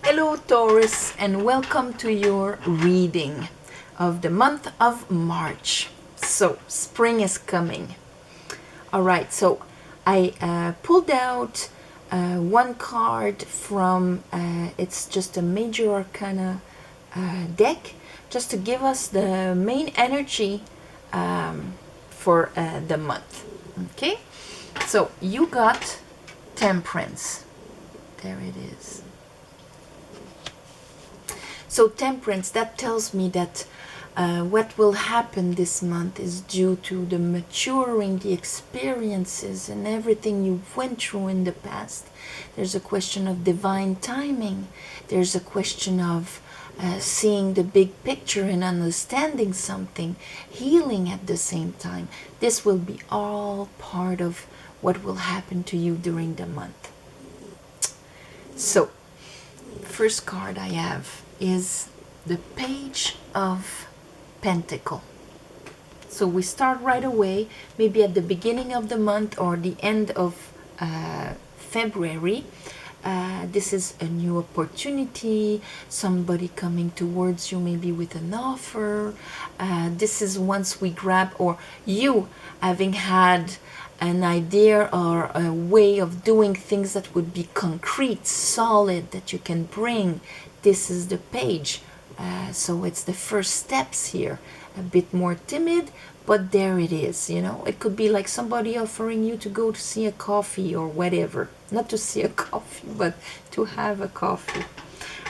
Hello Taurus, and welcome to your reading of the month of March. So spring is coming. Alright, so I pulled out one card from, it's just a major arcana deck, just to give us the main energy for the month. Okay, so you got Temperance. There it is. So Temperance, that tells me that what will happen this month is due to the maturing, the experiences and everything you went through in the past. There's a question of divine timing. There's a question of seeing the big picture and understanding something, healing at the same time. This will be all part of what will happen to you during the month. So, first card I have is the Page of Pentacle. So we start right away, maybe at the beginning of the month or the end of February. This is a new opportunity, somebody coming towards you maybe with an offer. This is once we grab, or you having had an idea or a way of doing things that would be concrete, solid, that you can bring. This is the page. So it's the first steps here. A bit more timid, but there it is, you know. It could be like somebody offering you to go to see a coffee or whatever. Not to see a coffee, but to have a coffee.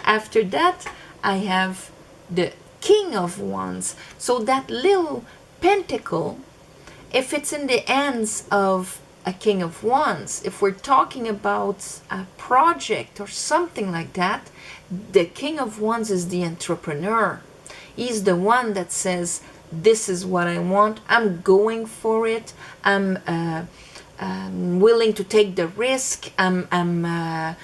After that, I have the King of Wands. So that little pentacle, if it's in the hands of a King of Wands, if we're talking about a project or something like that, the King of Wands is the entrepreneur. He's the one that says, this is what I want, I'm going for it, I'm willing to take the risk, my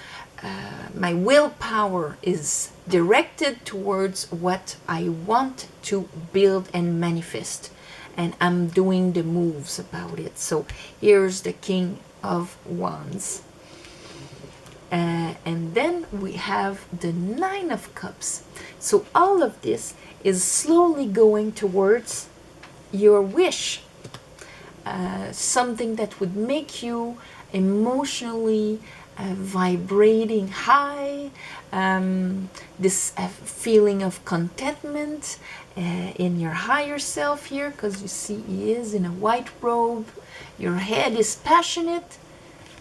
willpower is directed towards what I want to build and manifest. And I'm doing the moves about it. So here's the King of Wands. And then we have the Nine of Cups. So all of this is slowly going towards your wish. Something that would make you emotionally vibrating high. This feeling of contentment in your higher self here, because you see he is in a white robe. Your head is passionate,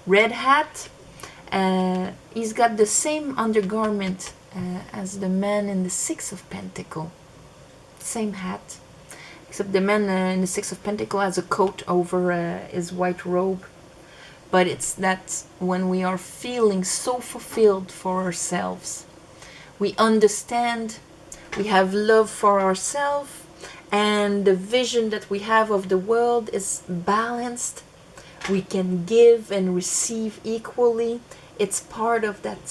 red hat. He's got the same undergarment as the man in the Six of Pentacles. Same hat, except the man in the Six of Pentacles has a coat over his white robe. But it's that when we are feeling so fulfilled for ourselves, we understand, we have love for ourselves, and the vision that we have of the world is balanced. We can give and receive equally. It's part of that.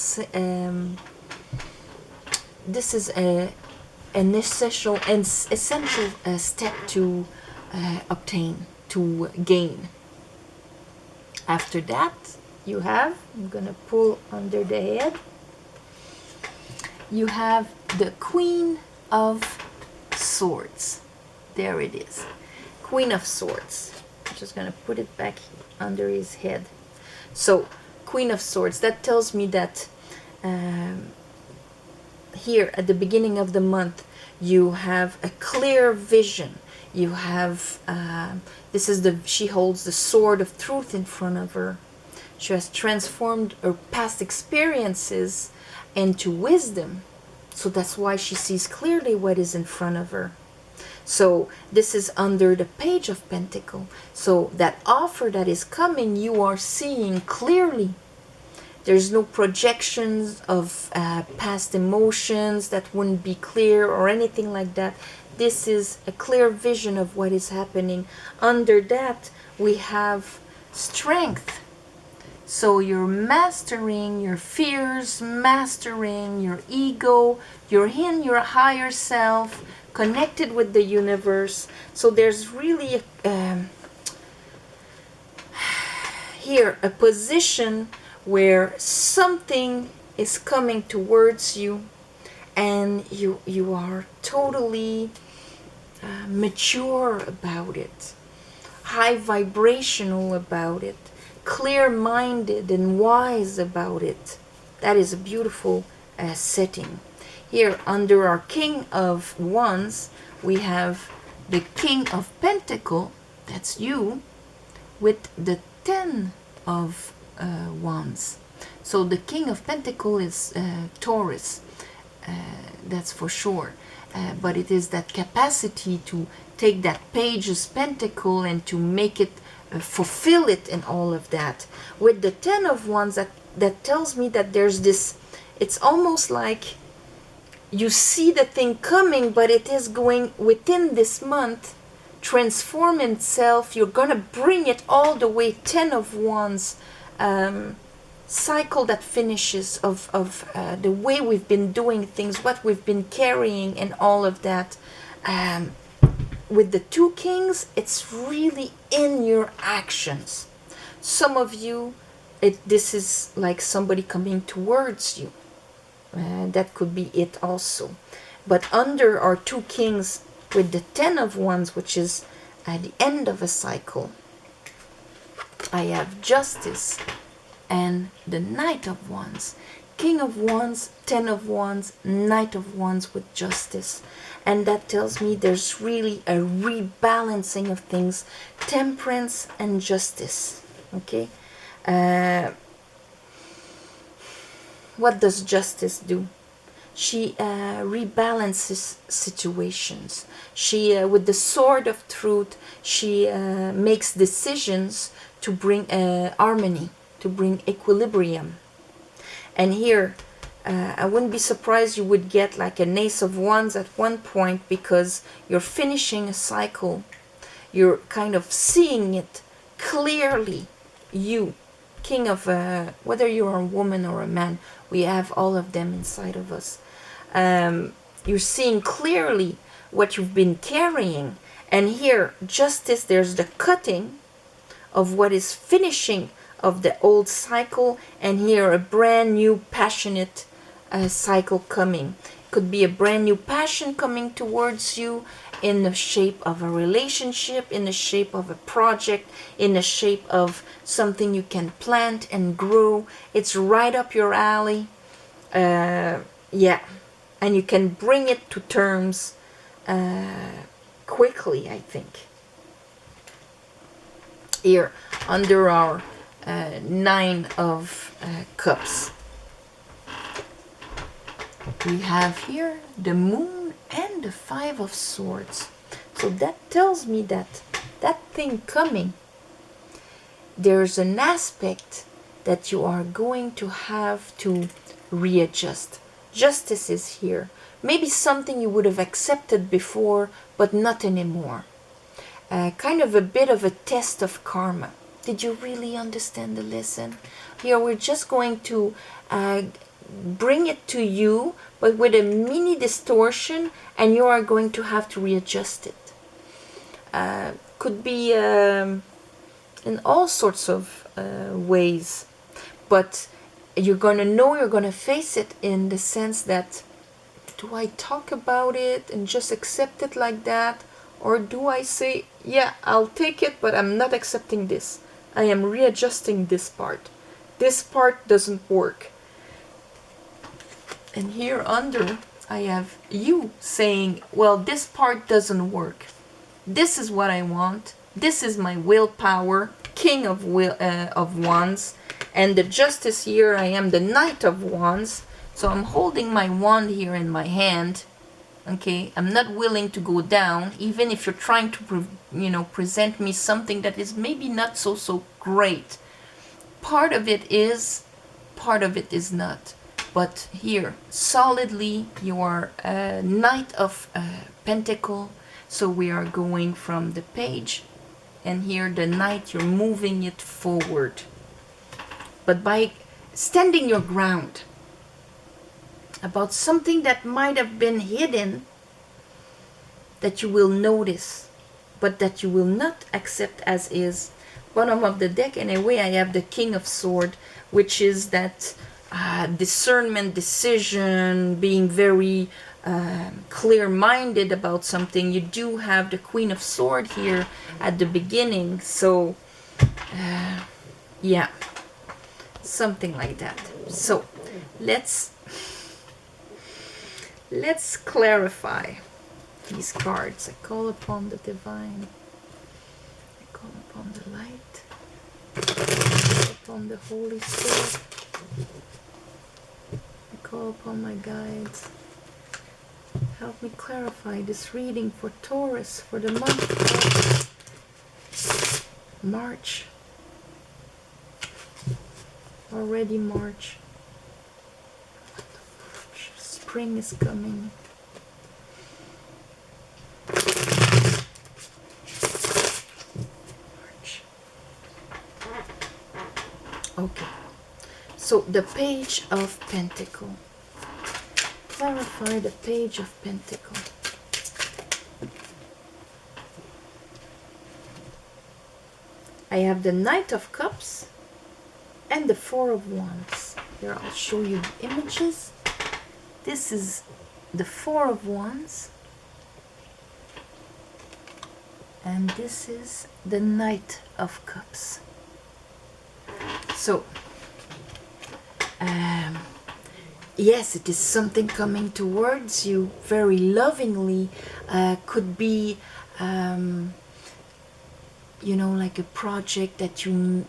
This is an essential step to obtain, to gain. After that, you have, I'm going to pull under the head, you have the Queen of Swords. There it is. Queen of Swords. I'm just going to put it back under his head. So, Queen of Swords, that tells me that here at the beginning of the month, you have a clear vision. You have, she holds the sword of truth in front of her. She has transformed her past experiences into wisdom. So that's why she sees clearly what is in front of her. So this is under the Page of Pentacles. So that offer that is coming, you are seeing clearly. There's no projections of past emotions that wouldn't be clear or anything like that. This is a clear vision of what is happening. Under that, we have strength. So you're mastering your fears, mastering your ego, you're in your higher self, connected with the universe. So there's really here a position where something is coming towards you, and you are totally mature about it, high vibrational about it, clear-minded and wise about it. That is a beautiful setting. Here under our King of Wands, we have the King of Pentacle, that's you, with the 10 of Wands. So the King of Pentacle is Taurus, that's for sure. But it is that capacity to take that page's pentacle and to make it, fulfill it and all of that. With the 10 of Wands, that tells me that there's this, it's almost like you see the thing coming, but it is going within this month, transform itself. You're going to bring it all the way, 10 of Wands, cycle that finishes of the way we've been doing things, what we've been carrying and all of that. With the 2 Kings, it's really in your actions. Some of you, this is like somebody coming towards you. That could be it also. But under our 2 Kings, with the 10 of Wands, which is at the end of a cycle, I have Justice and the Knight of Wands. King of Wands, 10 of Wands, Knight of Wands with Justice. And that tells me there's really a rebalancing of things. Temperance and Justice. Okay? What does Justice do? She rebalances situations. She, with the Sword of Truth, she makes decisions to bring harmony, to bring equilibrium. And here, I wouldn't be surprised you would get like an Ace of Wands at one point, because you're finishing a cycle. You're kind of seeing it clearly. You, King of, whether you're a woman or a man, we have all of them inside of us. You're seeing clearly what you've been carrying. And here, Justice, there's the cutting of what is finishing of the old cycle, and here a brand new passionate cycle coming. Could be a brand new passion coming towards you in the shape of a relationship, in the shape of a project, in the shape of something you can plant and grow. It's right up your alley. Yeah, and you can bring it to terms quickly, I think. Here under our 9 of Cups, we have here the Moon and the 5 of Swords. So that tells me that that thing coming, there's an aspect that you are going to have to readjust. Justice is here. Maybe something you would have accepted before, but not anymore. Kind of a bit of a test of karma. Did you really understand the lesson? Here we're just going to bring it to you, but with a mini distortion, and you are going to have to readjust it. Could be in all sorts of ways, but you're going to know, you're going to face it in the sense that, do I talk about it and just accept it like that? Or do I say, yeah, I'll take it, but I'm not accepting this. I am readjusting this part. This part doesn't work. And here under, I have you saying, well, this part doesn't work. This is what I want. This is my willpower, King of Wands. And the Justice here, I am the Knight of Wands. So I'm holding my wand here in my hand. Okay, I'm not willing to go down, even if you're trying to, present me something that is maybe not so great. Part of it is, part of it is not. But here, solidly, you are a Knight of Pentacle. So we are going from the page, and here the Knight, you're moving it forward. But by standing your ground about something that might have been hidden, that you will notice, but that you will not accept as is. Bottom of the deck, in a way, I have the King of Swords, which is that discernment, decision, being very clear-minded about something. You do have the Queen of Swords here at the beginning, so yeah, something like that. So let's clarify these cards. I call upon the divine, I call upon the light, I call upon the Holy Spirit, I call upon my guides. Help me clarify this reading for Taurus for the month of March. Already March. Spring is coming. March. Okay. So the Page of Pentacle. Clarify the Page of Pentacle. I have the Knight of Cups and the Four of Wands. Here I'll show you the images. This is the Four of Wands. And this is the Knight of Cups. So, yes, it is something coming towards you very lovingly. Could be, you know, like a project that you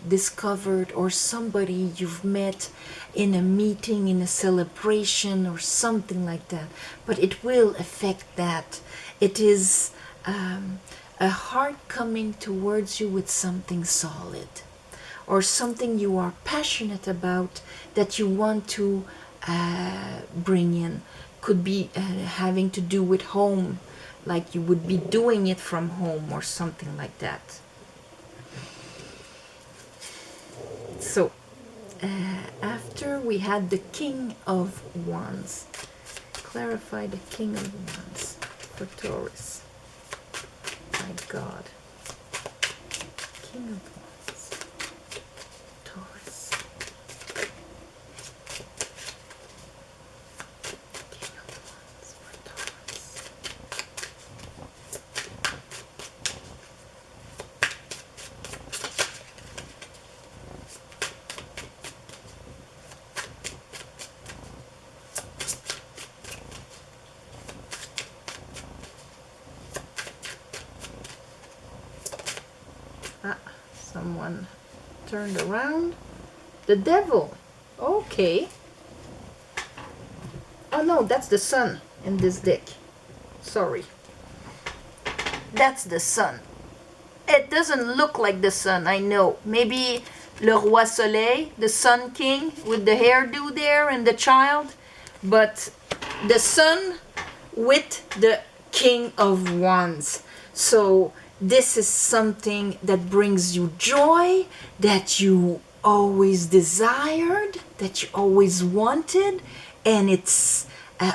discovered, or somebody you've met in a meeting, in a celebration, or something like that. But it will affect that. It is a heart coming towards you with something solid, or something you are passionate about that you want to bring in. Could be having to do with home, like you would be doing it from home or something like that. So after we had the King of Wands. Clarify the King of Wands for Taurus. My God. King of Wands. Taurus. King of Wands for Taurus. Someone turned around. The Devil. Okay. Oh no, that's the Sun in this deck. Sorry. That's the Sun. It doesn't look like the Sun, I know. Maybe Le Roi Soleil, the Sun King, with the hairdo there and the child. But the Sun with the King of Wands. So this is something that brings you joy, that you always desired, that you always wanted, and it's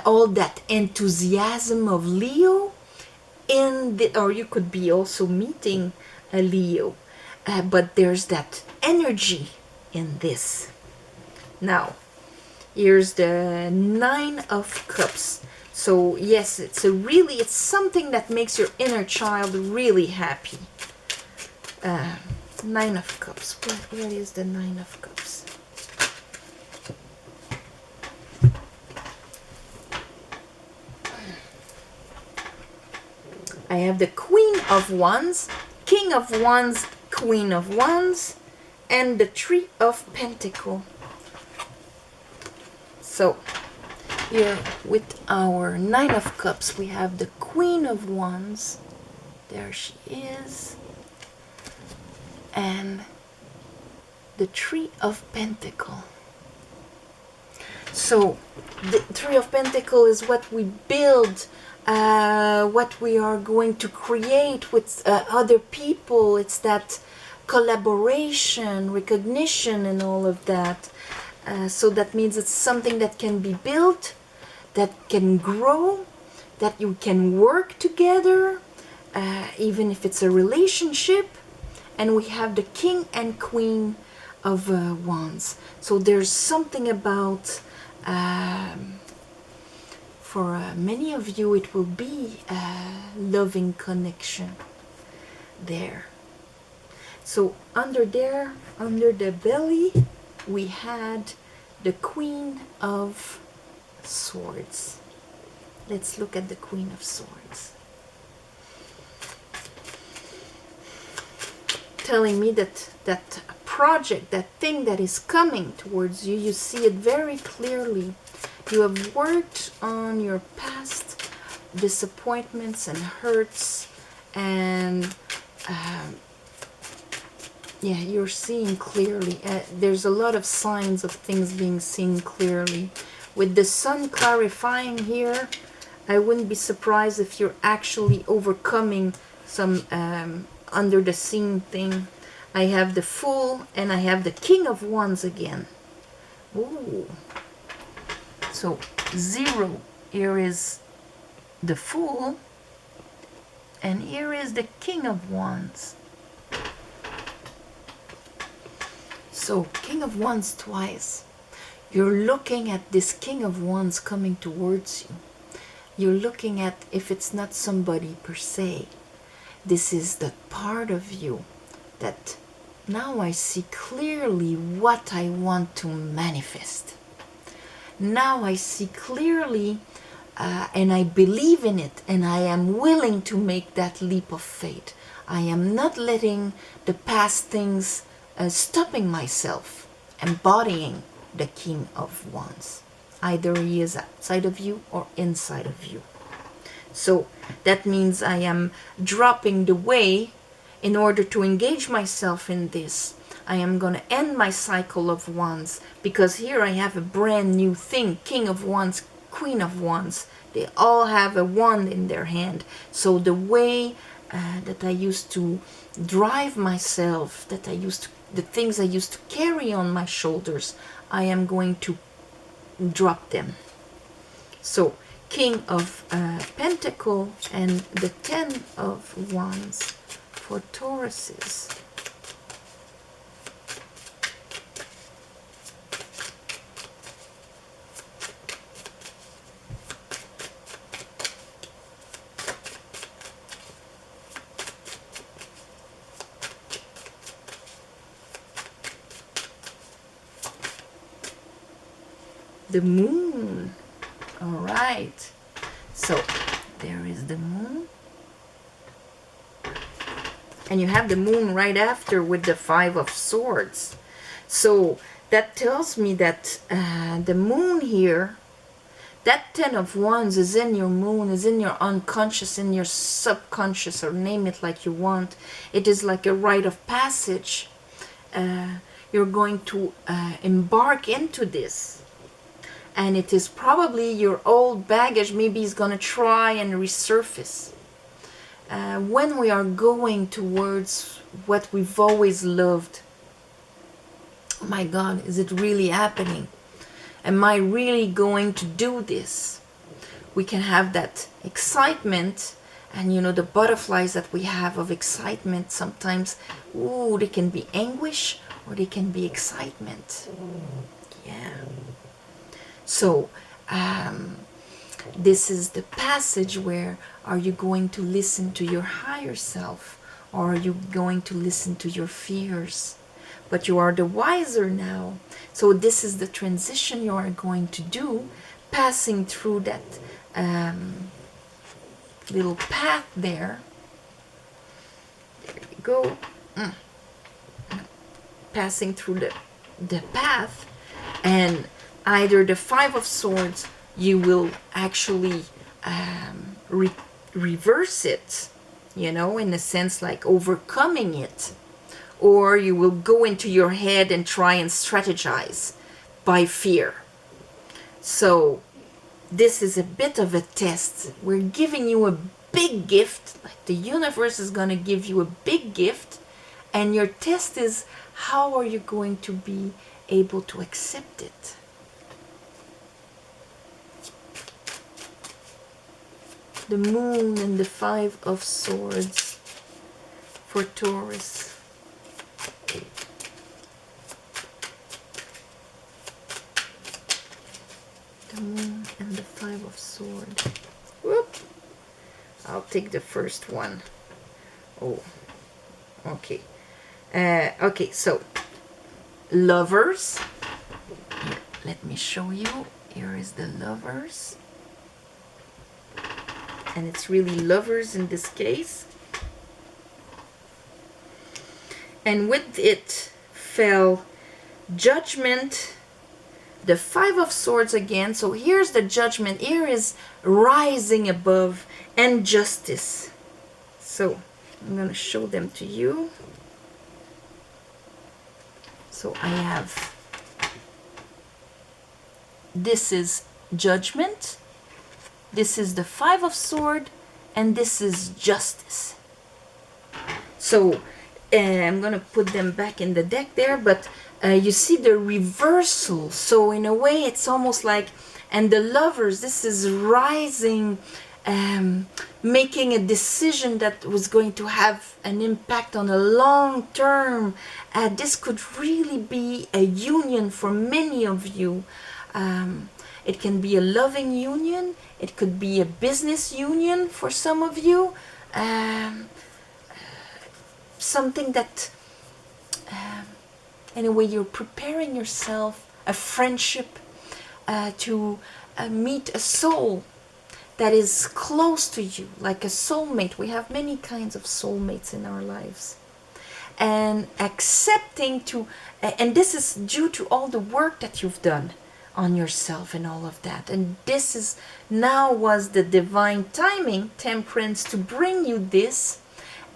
all that enthusiasm of Leo in the, or you could be also meeting a Leo, but there's that energy in this. Now, here's the Nine of Cups. So yes, it's something that makes your inner child really happy. Nine of Cups. Where is the Nine of Cups? I have the Queen of Wands, King of Wands, Queen of Wands, and the Three of Pentacles. So here with our Nine of Cups, we have the Queen of Wands. There she is. And the Three of Pentacles. So the Three of Pentacles is what we build, what we are going to create with other people. It's that collaboration, recognition, and all of that. So that means it's something that can be built, that can grow, that you can work together, even if it's a relationship. And we have the King and Queen of Wands. So there's something about, for many of you, it will be a loving connection there. So under there, under the belly, we had the Queen of Swords. Let's look at the Queen of Swords. Telling me that that project, that thing that is coming towards you, you see it very clearly. You have worked on your past disappointments and hurts, and yeah, you're seeing clearly. There's a lot of signs of things being seen clearly. With the sun clarifying here, I wouldn't be surprised if you're actually overcoming some under the scene thing. I have the Fool and I have the King of Wands again. Ooh. So 0, here is the Fool, and here is the King of Wands. So King of Wands twice. You're looking at this King of Wands coming towards you. You're looking at, if it's not somebody per se, this is the part of you that now I see clearly what I want to manifest. Now I see clearly, and I believe in it, and I am willing to make that leap of faith. I am not letting the past things stopping myself, embodying the King of Wands. Either he is outside of you or inside of you. So that means I am dropping the way in order to engage myself in this. I am going to end my cycle of Wands, because here I have a brand new thing. King of Wands, Queen of Wands. They all have a wand in their hand. So the way that I used to drive myself, that I used to, the things I used to carry on my shoulders, I am going to drop them. So King of Pentacle and the 10 of Wands for Tauruses. The Moon. All right. So there is the Moon. And you have the Moon right after with the 5 of Swords. So that tells me that the Moon here, that 10 of Wands is in your Moon, is in your unconscious, in your subconscious, or name it like you want. It is like a rite of passage. You're going to embark into this. And it is probably your old baggage maybe is going to try and resurface. When we are going towards what we've always loved, oh my God, is it really happening? Am I really going to do this? We can have that excitement, and you know, the butterflies that we have of excitement sometimes, ooh, they can be anguish or they can be excitement. Yeah. So this is the passage where, are you going to listen to your higher self, or are you going to listen to your fears? But you are the wiser now. So this is the transition you are going to do, passing through that little path there. There you go. Passing through the path, and either the 5 of Swords, you will actually reverse it, you know, in a sense like overcoming it, or you will go into your head and try and strategize by fear. So this is a bit of a test. We're giving you a big gift, like the universe is going to give you a big gift, and your test is, how are you going to be able to accept it? The Moon and the 5 of Swords for Taurus. The Moon and the Five of Swords. Whoop! I'll take the first one. Oh, okay. Okay, so Lovers. Here, let me show you. Here is the Lovers. And it's really Lovers in this case. And with it fell Judgment, the Five of Swords again. So here's the Judgment. Here is rising above, and Justice. So I'm going to show them to you. So I have, this is Judgment, this is the Five of Swords, and this is Justice. So I'm going to put them back in the deck there, but you see the reversal. So in a way it's almost like, and the Lovers, this is rising, making a decision that was going to have an impact on a long term. This could really be a union for many of you. It can be a loving union, it could be a business union for some of you, something that anyway, you're preparing yourself, a friendship, to meet a soul that is close to you, like a soulmate. We have many kinds of soulmates in our lives. And accepting to, and this is due to all the work that you've done on yourself and all of that. And this is, now was the divine timing, Temperance, to bring you this,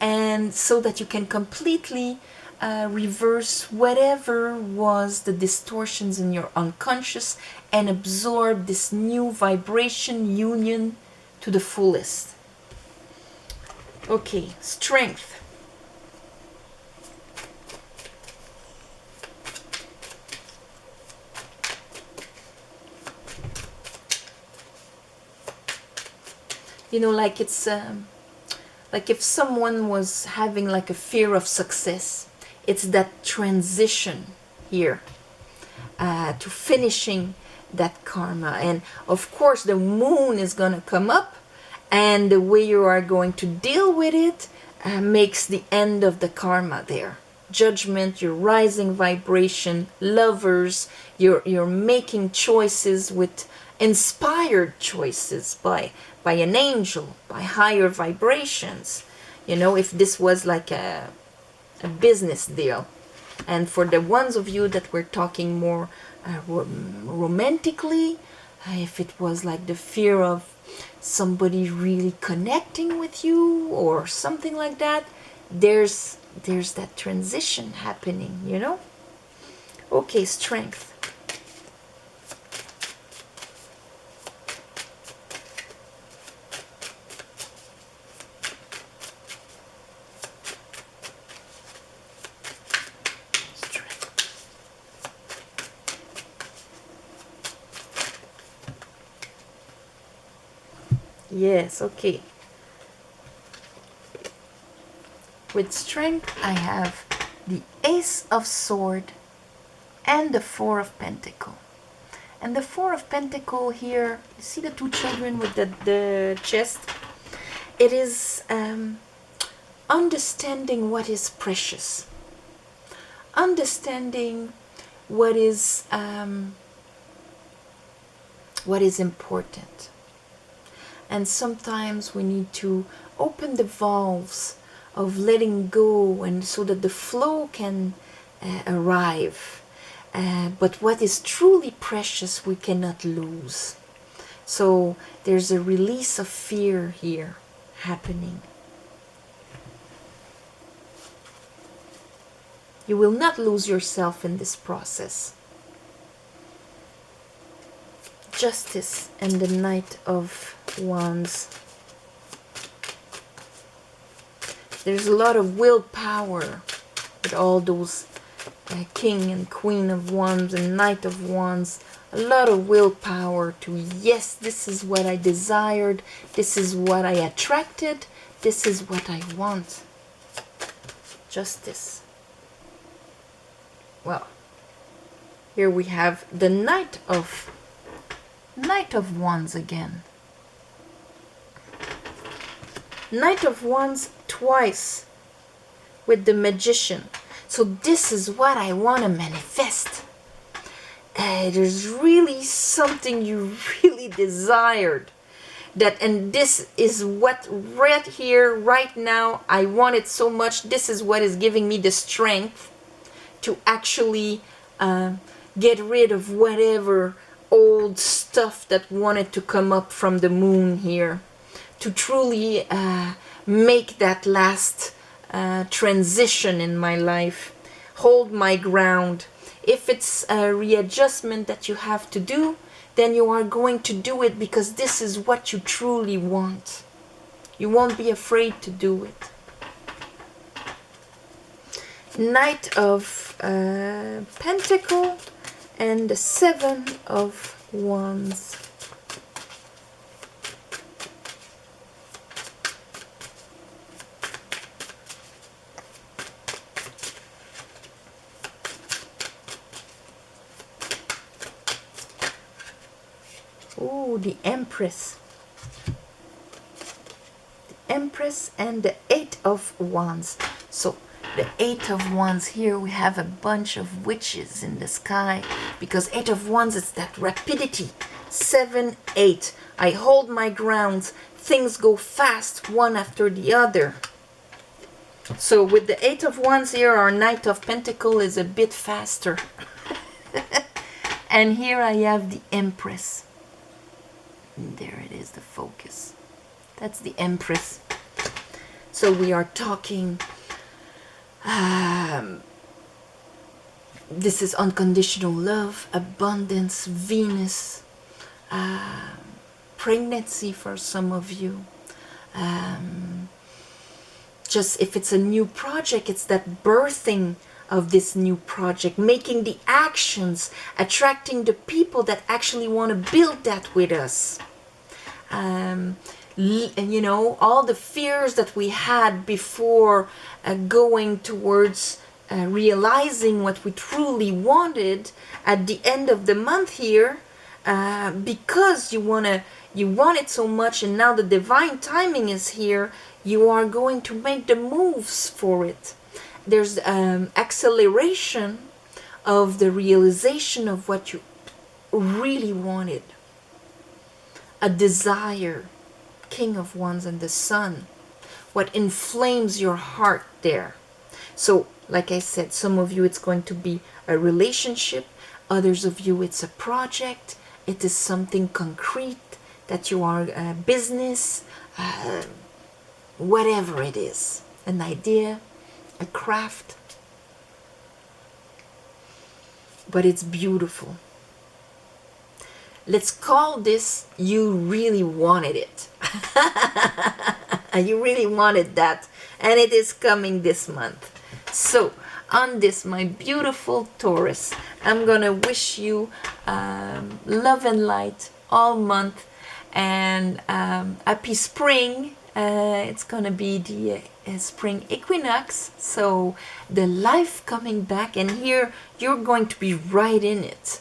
and so that you can completely reverse whatever was the distortions in your unconscious and absorb this new vibration union to the fullest. Okay, Strength. You know, like it's like if someone was having like a fear of success, it's that transition here to finishing that karma. And of course the Moon is going to come up, and the way you are going to deal with it makes the end of the karma there. Judgment, your rising vibration, Lovers, you're making choices with inspired choices by an angel, by higher vibrations. You know, if this was like a business deal. And for the ones of you that were talking more romantically, if it was like the fear of somebody really connecting with you or something like that, there's that transition happening, you know. Okay, Strength. Yes, okay. With Strength, I have the Ace of Sword and the Four of Pentacle. And the Four of Pentacle here, you see the two children with the chest? It is understanding what is precious. Understanding what is important. And sometimes we need to open the valves of letting go, and so that the flow can arrive. But what is truly precious we cannot lose. So there's a release of fear here happening. You will not lose yourself in this process. Justice and the Knight of Wands. There's a lot of willpower with all those King and Queen of Wands and Knight of Wands. A lot of willpower to, yes, this is what I desired, this is what I attracted, this is what I want. Justice. Well, here we have the Knight of Knight of Wands again. Knight of Wands twice with the Magician. So this is what I want to manifest. There's really something you really desired. And this is what right here, right now, I want it so much. This is what is giving me the strength to actually get rid of whatever old stuff that wanted to come up from the moon here. To truly make that last transition in my life. Hold my ground. If it's a readjustment that you have to do, then you are going to do it because this is what you truly want. You won't be afraid to do it. Knight of Pentacle and the Seven of Wands. Oh, the Empress. The Empress and the Eight of Wands. So the Eight of Wands here, we have a bunch of witches in the sky, because Eight of Wands is that rapidity. 7, 8. I hold my ground. Things go fast, one after the other. So with the Eight of Wands here, our Knight of Pentacle is a bit faster. And here I have the Empress. And there it is, the focus. That's the Empress. So we are talking, this is unconditional love, abundance, Venus, pregnancy for some of you. Just if it's a new project, it's that birthing of this new project, making the actions, attracting the people that actually want to build that with us. And you know, all the fears that we had before going towards realizing what we truly wanted at the end of the month here, because you want it so much, and now the divine timing is here, you are going to make the moves for it. There's acceleration of the realization of what you really wanted. A desire. King of Wands and the Sun. What inflames your heart there. So, like I said, some of you it's going to be a relationship. Others of you it's a project. It is something concrete that you are a business. Whatever it is. An idea. A craft. But it's beautiful. Let's call this, you really wanted it. You really wanted that. And it is coming this month. So, on this, my beautiful Taurus, I'm going to wish you love and light all month. And happy spring. It's going to be the spring equinox. So, the life coming back. And here, you're going to be right in it.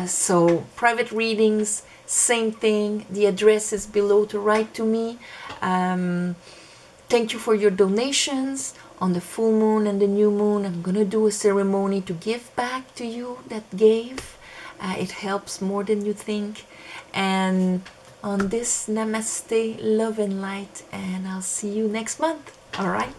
So private readings, same thing. The address is below to write to me. Thank you for your donations. On the full moon and the new moon, I'm going to do a ceremony to give back to you that gave. It helps more than you think. And on this, namaste, love and light. And I'll see you next month. All right?